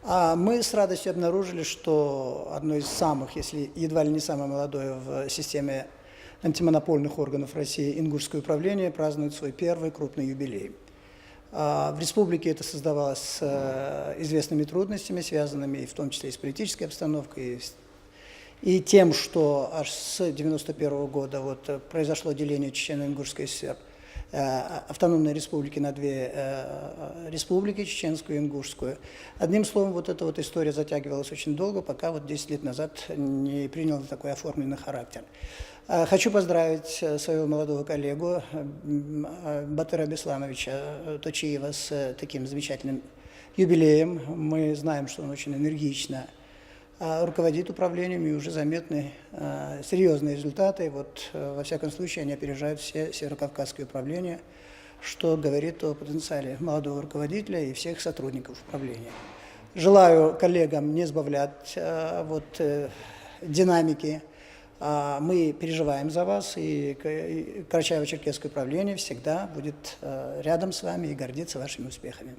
А мы с радостью обнаружили, что одно из самых, если едва ли не самое молодое в системе антимонопольных органов России Ингушское управление празднует свой первый крупный юбилей. В республике это создавалось с известными трудностями, связанными в том числе и с политической обстановкой, и тем, что аж с 1991 года произошло деление Чечено-Ингушской ССР, автономной республики на две республики, чеченскую и ингушскую. Одним словом, эта история затягивалась очень долго, пока 10 лет назад не приняла такой оформленный характер. Хочу поздравить своего молодого коллегу Батыра Беслановича Точиева с таким замечательным юбилеем. Мы знаем, что он очень энергично руководит управлением, и уже заметны серьезные результаты. Во всяком случае, они опережают все северокавказские управления, что говорит о потенциале молодого руководителя и всех сотрудников управления. Желаю коллегам не сбавлять динамики. Мы переживаем за вас, и Карачаево-Черкесское управление всегда будет рядом с вами и гордится вашими успехами.